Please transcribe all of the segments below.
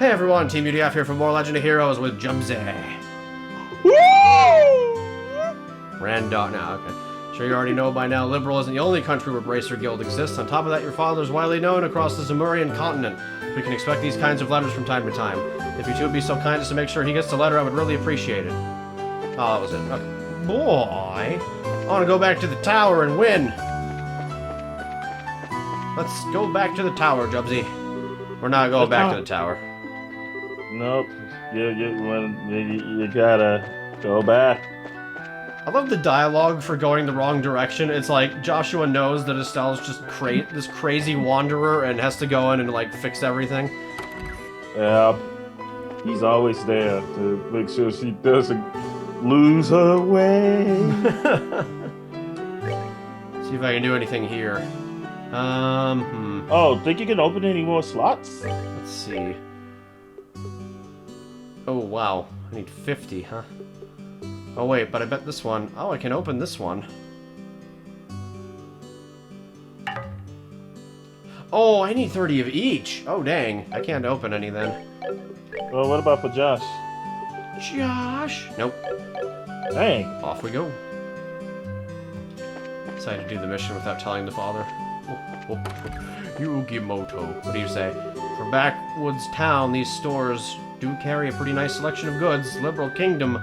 Hey everyone, Teamudf here for more Legend of Heroes with Jumze. Woo! Random now, okay. Sure you already know by now, Liberal isn't the only country where Bracer Guild exists. On top of that, your father is widely known across the Zemurian continent. We can expect these kinds of letters from time to time. If you two would be so kind as to make sure he gets the letter, I would really appreciate it. Oh, that was it. Okay. Boy, I want to go back to the tower and win. Let's go back to the tower, Jubsy. We're not going back to the tower. Nope. You gotta go back. I love the dialogue for going the wrong direction. It's like Joshua knows that Estelle's just this crazy wanderer and has to go in and like fix everything. Yeah. He's always there to make sure she doesn't lose her way. See if I can do anything here. Oh, think you can open any more slots? Let's see. Oh, wow. I need 50, huh? Oh, wait, but I bet this one... Oh, I can open this one. Oh, I need 30 of each. Oh, dang. I can't open any then. Well, what about for Josh? Josh? Nope. Dang. Off we go. Decided to do the mission without telling the father. Yugimoto. What do you say? For backwoods town, these stores do carry a pretty nice selection of goods. Liberal Kingdom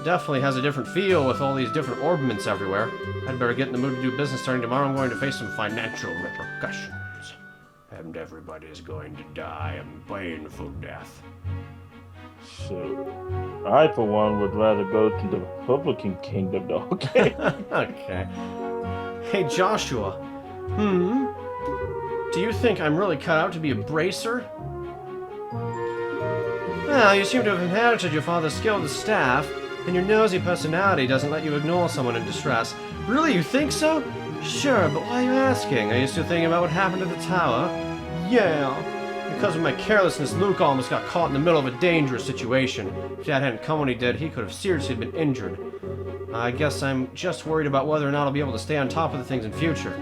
definitely has a different feel with all these different orbments everywhere. I'd better get in the mood to do business starting tomorrow. I'm going to face some financial repercussions. And everybody's going to die a painful death. Shit. I, for one, would rather go to the Republican Kingdom, though. Okay. Okay. Hey, Joshua. Do you think I'm really cut out to be a bracer? Well, you seem to have inherited your father's skilled staff, and your nosy personality doesn't let you ignore someone in distress. Really, you think so? Sure, but why are you asking? Are you still thinking about what happened at the tower? Yeah. Because of my carelessness, Luke almost got caught in the middle of a dangerous situation. If Dad hadn't come when he did, he could have seriously been injured. I guess I'm just worried about whether or not I'll be able to stay on top of the things in future.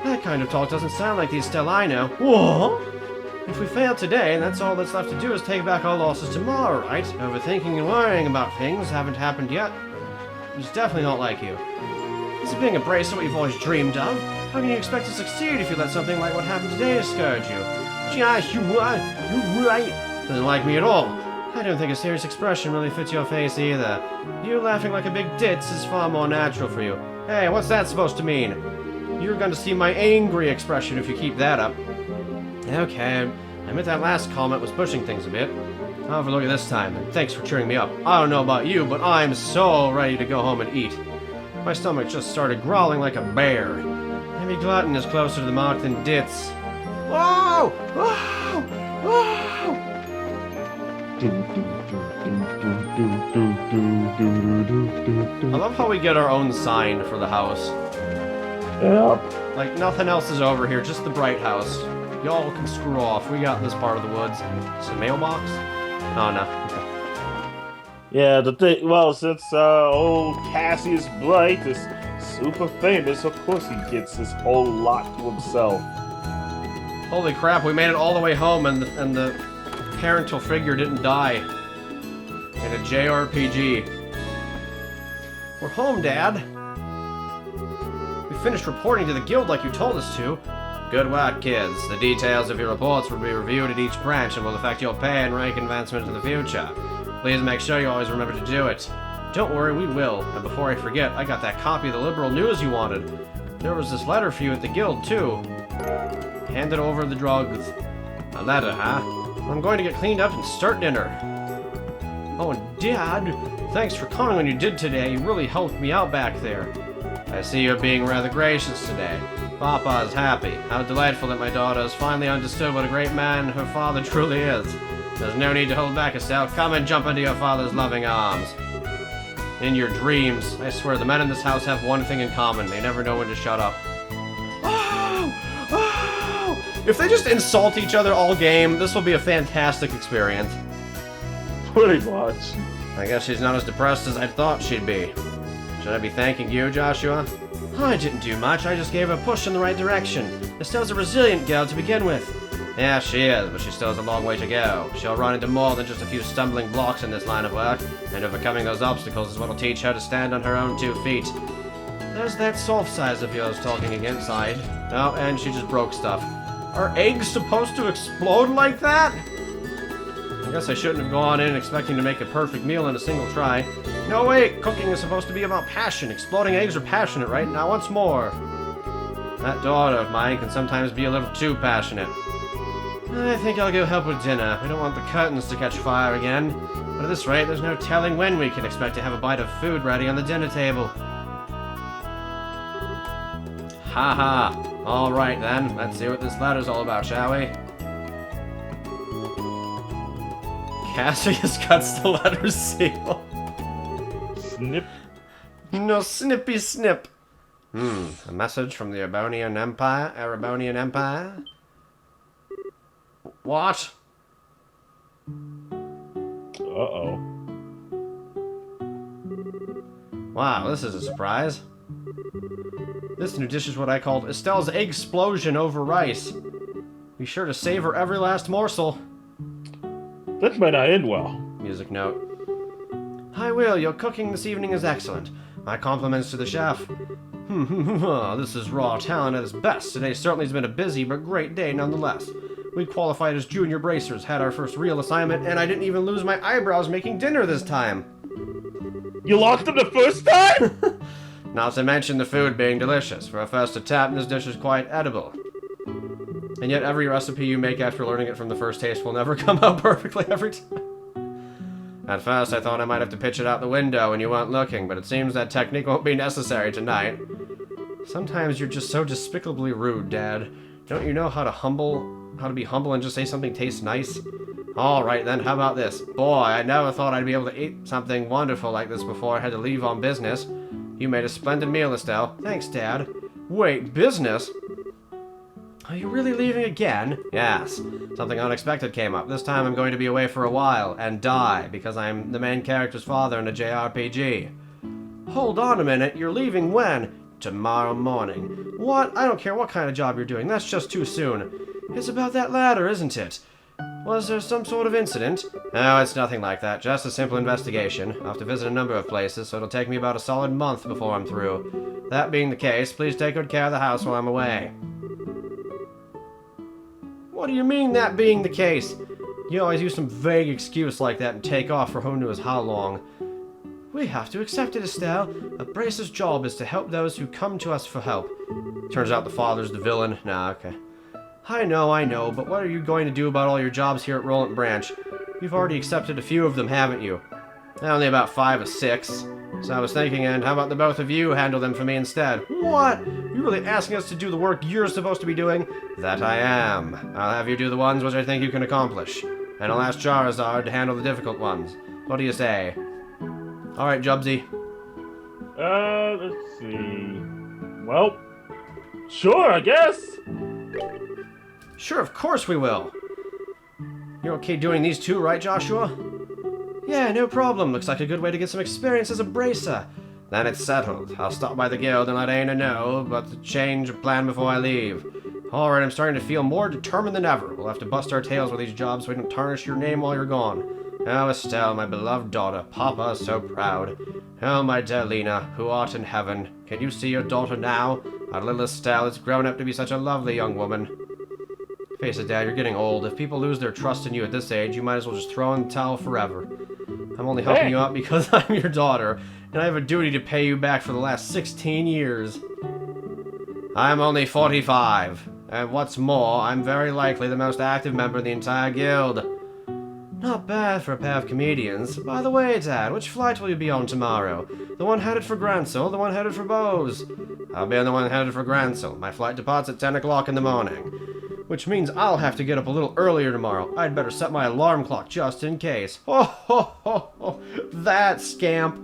That kind of talk doesn't sound like the Estelle I know. What? If we fail today, that's all that's left to do is take back our losses tomorrow, right? Overthinking and worrying about things haven't happened yet. It's definitely not like you. Isn't being a bracer what you've always dreamed of? How can you expect to succeed if you let something like what happened today discourage you? Josh, you're right. Doesn't like me at all. I don't think a serious expression really fits your face either. You laughing like a big ditz is far more natural for you. Hey, what's that supposed to mean? You're going to see my angry expression if you keep that up. Okay, I admit that last comment was pushing things a bit. I'll overlook it this time, and thanks for cheering me up. I don't know about you, but I'm so ready to go home and eat. My stomach just started growling like a bear. Maybe glutton is closer to the mark than ditz. Whoa! Whoa! Whoa! I love how we get our own sign for the house. Yep. Like, nothing else is over here, just the bright house. Y'all can screw off. We got this part of the woods. It's a mailbox? Oh, no. Yeah, the thing, well, since old Cassius Blight is super famous, of course he gets this whole lot to himself. Holy crap, we made it all the way home and the parental figure didn't die. In a JRPG. We're home, Dad. We finished reporting to the guild like you told us to. Good work, kids. The details of your reports will be reviewed at each branch and will affect your pay and rank advancement in the future. Please make sure you always remember to do it. Don't worry, we will. And before I forget, I got that copy of the Liberal News you wanted. There was this letter for you at the guild, too. Handed over the drugs. A letter, huh? I'm going to get cleaned up and start dinner. Oh, and Dad, thanks for coming when you did today. You really helped me out back there. I see you're being rather gracious today. Papa's happy. How delightful that my daughter has finally understood what a great man her father truly is. There's no need to hold back, Estelle. Come and jump into your father's loving arms. In your dreams. I swear, the men in this house have one thing in common. They never know when to shut up. Oh! Oh! If they just insult each other all game, this will be a fantastic experience. Pretty much. I guess she's not as depressed as I thought she'd be. Should I be thanking you, Joshua? I didn't do much. I just gave her a push in the right direction. Estelle's a resilient girl to begin with. Yeah, she is, but she still has a long way to go. She'll run into more than just a few stumbling blocks in this line of work, and overcoming those obstacles is what'll teach her to stand on her own 2 feet. There's that soft size of yours talking against side. Oh, and she just broke stuff. Are eggs supposed to explode like that? I guess I shouldn't have gone in expecting to make a perfect meal in a single try. No, wait, cooking is supposed to be about passion. Exploding eggs are passionate, right? Now, once more. That daughter of mine can sometimes be a little too passionate. I think I'll go help with dinner. We don't want the curtains to catch fire again. But at this rate, there's no telling when we can expect to have a bite of food ready on the dinner table. Haha. Alright then, let's see what this letter's all about, shall we? Cassius cuts the letter's seal. Snip. No snippy snip. A message from the Erebonian Empire? What? Uh-oh. Wow, this is a surprise. This new dish is what I called Estelle's Egg-splosion over rice. Be sure to savor every last morsel. That might not end well. Music note. I will. Your cooking this evening is excellent. My compliments to the chef. This is raw talent at its best. Today certainly has been a busy but great day nonetheless. We qualified as junior bracers, had our first real assignment, and I didn't even lose my eyebrows making dinner this time. You lost them the first time? Not to mention the food being delicious. For a first attempt, this dish is quite edible. And yet every recipe you make after learning it from the first taste will never come out perfectly every time. At first, I thought I might have to pitch it out the window when you weren't looking, but it seems that technique won't be necessary tonight. Sometimes you're just so despicably rude, Dad. Don't you know how to be humble and just say something tastes nice? Alright then, how about this? Boy, I never thought I'd be able to eat something wonderful like this before I had to leave on business. You made a splendid meal, Estelle. Thanks, Dad. Wait, business? Are you really leaving again? Yes. Something unexpected came up. This time I'm going to be away for a while, and die, because I'm the main character's father in a JRPG. Hold on a minute, you're leaving when? Tomorrow morning. What? I don't care what kind of job you're doing, that's just too soon. It's about that ladder, isn't it? Was there some sort of incident? No, it's nothing like that, just a simple investigation. I'll have to visit a number of places, so it'll take me about a solid month before I'm through. That being the case, please take good care of the house while I'm away. What do you mean, that being the case? You always use some vague excuse like that and take off for who knows how long. We have to accept it, Estelle. A bracer's job is to help those who come to us for help. Turns out the father's the villain. Nah, okay. I know, but what are you going to do about all your jobs here at Rolent Branch? You've already accepted a few of them, haven't you? Only about 5 or 6. So I was thinking, and how about the both of you handle them for me instead? What? You're really asking us to do the work you're supposed to be doing? That I am. I'll have you do the ones which I think you can accomplish. And I'll ask Charizard to handle the difficult ones. What do you say? Alright, Jubsy. Let's see. Well, sure, I guess. Sure, of course we will. You're okay doing these two, right, Joshua? Yeah, no problem. Looks like a good way to get some experience as a bracer. Then it's settled. I'll stop by the guild and let Aina know, but to change of plan before I leave. Alright, I'm starting to feel more determined than ever. We'll have to bust our tails with these jobs so we don't tarnish your name while you're gone. Oh, Estelle, my beloved daughter, Papa is so proud. Oh, my dear Lena, who art in heaven, can you see your daughter now? Our little Estelle has grown up to be such a lovely young woman. Face it, Dad, you're getting old. If people lose their trust in you at this age, you might as well just throw in the towel forever. I'm only helping you out because I'm your daughter, and I have a duty to pay you back for the last 16 years. I'm only 45, and what's more, I'm very likely the most active member of the entire guild. Not bad for a pair of comedians. By the way, Dad, which flight will you be on tomorrow? The one headed for Grancel, the one headed for Bose? I'll be on the one headed for Grancel. My flight departs at 10 o'clock in the morning. Which means I'll have to get up a little earlier tomorrow. I'd better set my alarm clock just in case. Ho ho ho ho! That scamp!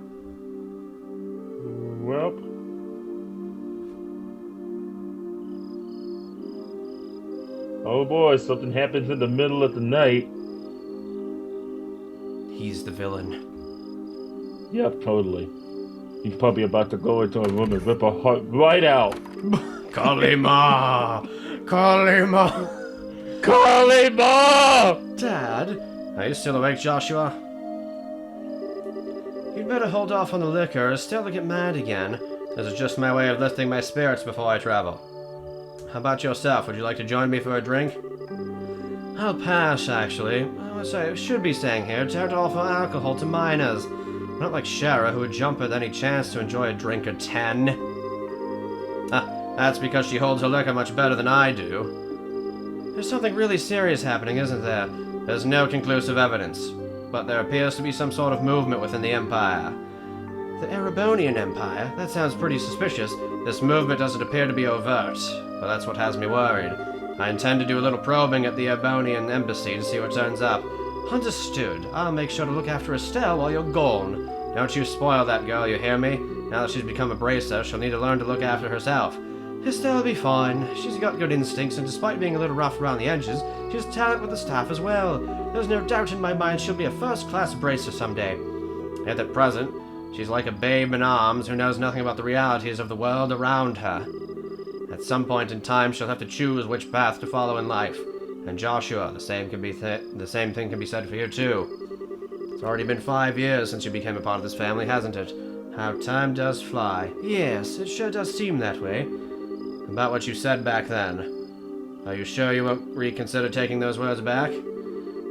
Well. Oh boy, something happens in the middle of the night. He's the villain. Yep, totally. He's probably about to go into a room and rip her heart right out. Kalima! Kalima! Calling more! Dad? Are you still awake, Joshua? You'd better hold off on the liquor, or Estelle will get mad again. This is just my way of lifting my spirits before I travel. How about yourself? Would you like to join me for a drink? I'll pass, actually. I should be saying here, don't offer alcohol to minors. Not like Shara, who would jump at any chance to enjoy a drink or 10. That's because she holds her liquor much better than I do. There's something really serious happening, isn't there? There's no conclusive evidence, but there appears to be some sort of movement within the Empire. The Erebonian Empire? That sounds pretty suspicious. This movement doesn't appear to be overt, but that's what has me worried. I intend to do a little probing at the Erebonian Embassy to see what turns up. Understood. I'll make sure to look after Estelle while you're gone. Don't you spoil that girl, you hear me? Now that she's become a bracer, she'll need to learn to look after herself. Estelle will be fine. She's got good instincts, and despite being a little rough around the edges, she has talent with the staff as well. There's no doubt in my mind she'll be a first-class bracer someday. Yet at present, she's like a babe in arms who knows nothing about the realities of the world around her. At some point in time, she'll have to choose which path to follow in life. And Joshua, the same thing can be said for you too. It's already been 5 years since you became a part of this family, hasn't it? How time does fly. Yes, it sure does seem that way. About what you said back then. Are you sure you won't reconsider taking those words back?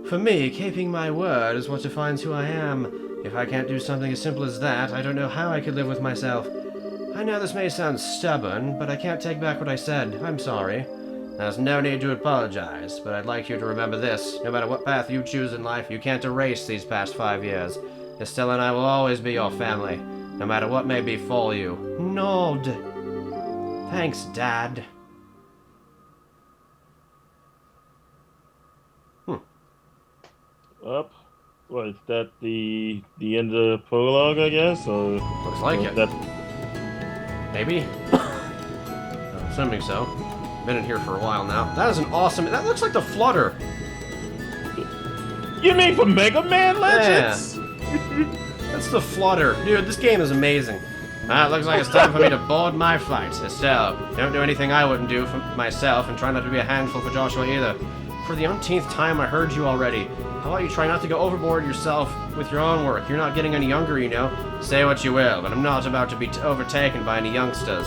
For me, keeping my word is what defines who I am. If I can't do something as simple as that, I don't know how I could live with myself. I know this may sound stubborn, but I can't take back what I said. I'm sorry. There's no need to apologize, but I'd like you to remember this. No matter what path you choose in life, you can't erase these past 5 years. Estelle and I will always be your family, no matter what may befall you. Nod. Thanks, Dad. Up. What, is that the end of the prologue, I guess? Or Looks like it. Maybe? Assuming so. Been in here for a while now. That is an awesome... That looks like the Flutter. You mean for Mega Man Legends? Yeah. That's the Flutter. Dude, this game is amazing. It looks like it's time for me to board my flight. Estelle, don't do anything I wouldn't do for myself, and try not to be a handful for Joshua either. For the umpteenth time, I heard you already. How about you try not to go overboard yourself with your own work? You're not getting any younger, you know. Say what you will, but I'm not about to be overtaken by any youngsters.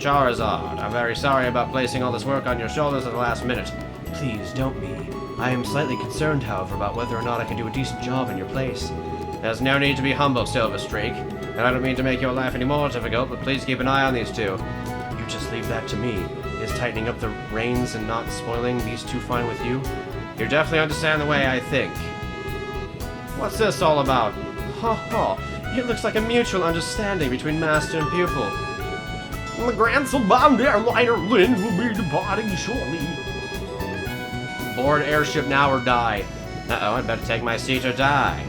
Charizard, I'm very sorry about placing all this work on your shoulders at the last minute. Please, don't be. I am slightly concerned, however, about whether or not I can do a decent job in your place. There's no need to be humble, Silver Streak. And I don't mean to make your life any more difficult, but please keep an eye on these two. You just leave that to me. Is tightening up the reins and not spoiling these two fine with you? You definitely understand the way I think. What's this all about? Ha ha. It looks like a mutual understanding between master and pupil. The Grand Bound airliner Lynn will be departing shortly. Board airship now or die. Uh-oh, I'd better take my seat or die.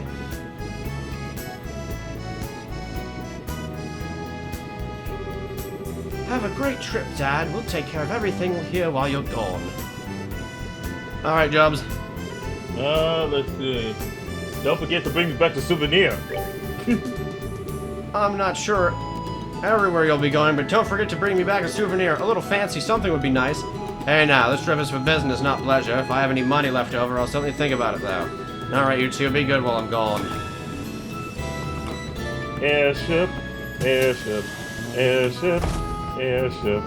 Have a great trip, Dad. We'll take care of everything here while you're gone. Alright, Jobs. Let's see. Don't forget to bring me back the souvenir. I'm not sure everywhere you'll be going, but don't forget to bring me back a souvenir. A little fancy something would be nice. Hey now, this trip is for business, not pleasure. If I have any money left over, I'll certainly think about it, though. Alright, you two, be good while I'm gone. Airship, airship, airship, airship.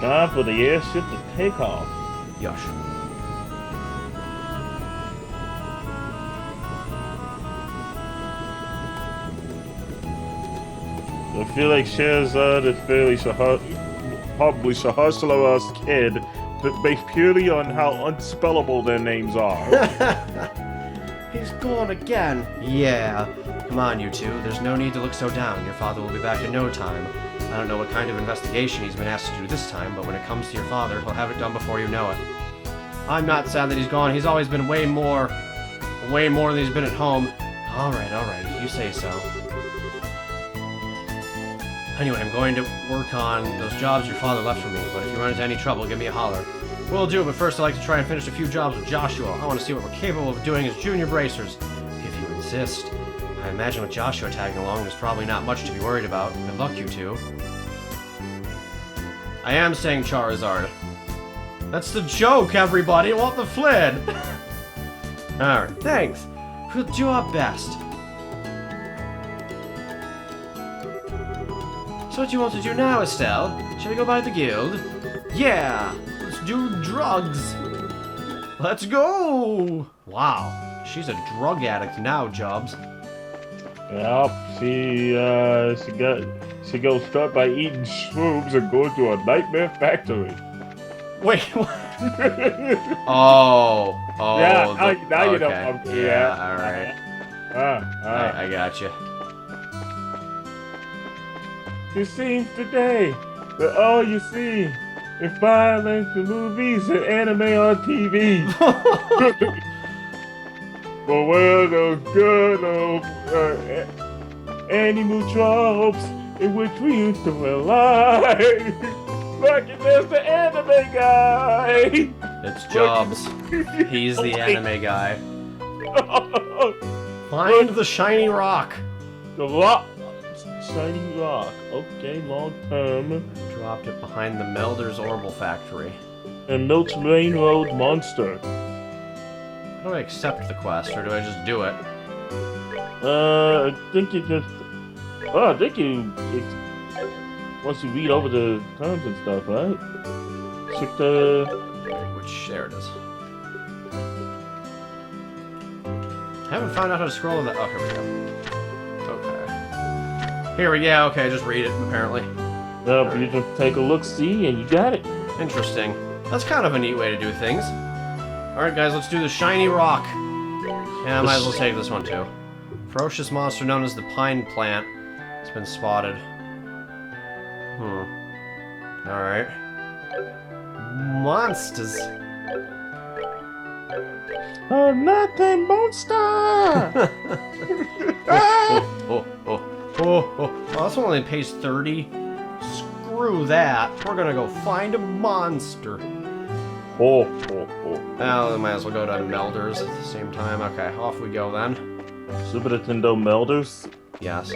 Time for the airship to take off. Yosh. I feel like Sherazad is fairly probably Shahar kid, but based purely on how unspellable their names are. He's gone again. Yeah. Come on, you two. There's no need to look so down. Your father will be back in no time. I don't know what kind of investigation he's been asked to do this time, but when it comes to your father, he'll have it done before you know it. I'm not sad that he's gone. He's always been way more than he's been at home. Alright, if you say so. Anyway, I'm going to work on those jobs your father left for me, but if you run into any trouble, give me a holler. Will do, but first I'd like to try and finish a few jobs with Joshua. I want to see what we're capable of doing as junior bracers. If you insist. I imagine with Joshua tagging along, there's probably not much to be worried about. Good luck, you two. I am saying Charizard. That's the joke, everybody. What the flid? Alright, thanks. We'll do our best. So what do you want to do now, Estelle? Shall we go by the guild? Yeah! Let's do drugs! Let's go! Wow, she's a drug addict now, Jobs. Yep, she goes start by eating shrooms and go to a nightmare factory. Wait, what? Oh, Yeah, now okay. you know what I'm doing. Yeah, alright. I got you. It seems today that all you see is violence in movies and anime on TV. But where those good old animal tropes in which we used to rely? Look, there's the anime guy! It's Jobs. He's the anime guy. Find the shiny rock. The rock. Shiny rock. Okay, long term. Dropped it behind the Melder's Orbital Factory. And Milk's Rain Road Monster. How do I accept the quest, or do I just do it? I think you just... Oh, I think you... Once you read over the terms and stuff, right? Check the... Which, there it is. I haven't found out how to scroll with that. Oh, here we go. Okay. Here we go. Okay, just read it, apparently. Yep, you just take a look-see and you got it. Interesting. That's kind of a neat way to do things. Alright, guys, let's do the shiny rock. Yeah, I might as well take this one, too. Ferocious monster known as the Pine Plant has been spotted. Alright. Monsters. Oh, nothing, monster! Oh, that's only page 30. Screw that. We're gonna go find a monster. Well, we might as well go to Melder's at the same time. Okay, off we go then. Super Nintendo Melders? Yes.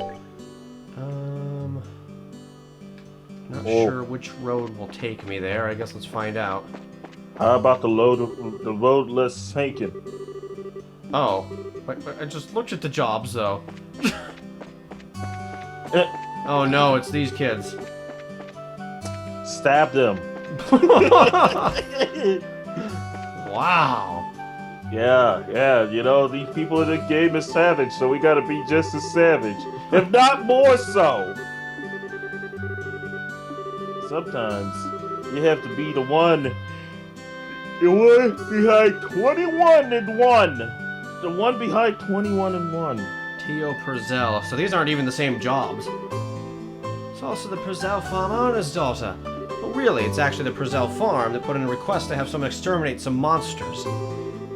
Not sure which road will take me there. I guess let's find out. How about the road less sinking? Oh, wait, I just looked at the jobs though. Oh no, it's these kids. Stab them. Wow. Yeah, you know, these people in the game are savage, so we gotta be just as savage. If not more so. Sometimes you have to be the one behind 21 and 1. The one behind 21 and 1. Tio Purzel. So these aren't even the same jobs. It's also the Purzel farm owner's daughter. But really, it's actually the Purzel farm that put in a request to have someone exterminate some monsters.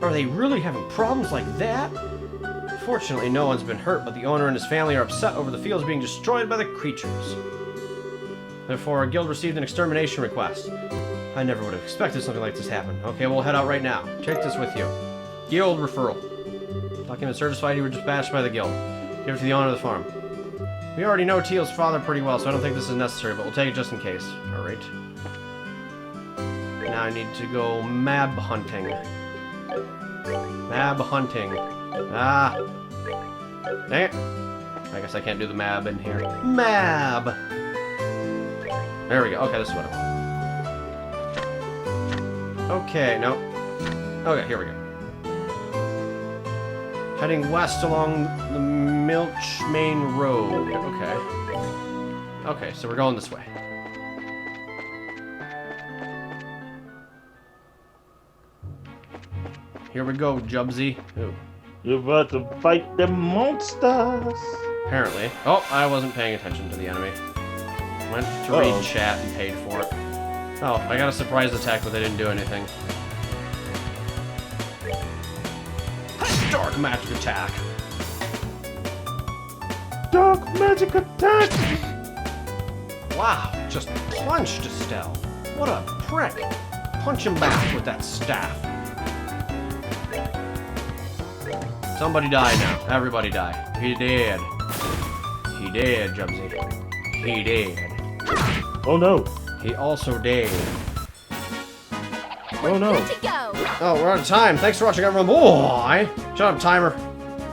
Are they really having problems like that? Fortunately, no one's been hurt, but the owner and his family are upset over the fields being destroyed by the creatures. Therefore, our guild received an extermination request. I never would have expected something like this to happen. Okay, we'll head out right now. Take this with you. Guild referral. Document certified you were dispatched by the guild. Give it to the owner of the farm. We already know Teal's father pretty well, so I don't think this is necessary, but we'll take it just in case. Alright. Now I need to go mab hunting. Mab hunting. Ah! Dang it! I guess I can't do the mab in here. Mab! There we go. Okay, this is what I want. Okay, no. Okay, here we go. Heading west along the Milch Main Road. Okay. Okay, so we're going this way. Here we go, Jubsy. Ooh. You're about to fight the monsters. Apparently. Oh, I wasn't paying attention to the enemy. Went to read chat and paid for it. Oh, I got a surprise attack, but they didn't do anything. Dark magic attack. Dark magic attack! Wow, just punched Estelle. What a prick. Punch him back with that staff. Somebody die now. Everybody die. He did. He did, Jubsy. He did. Oh no. he also did. We're Oh, no. good to go. Oh, we're out of time. Thanks for watching, everyone. Boy! Shut up, timer.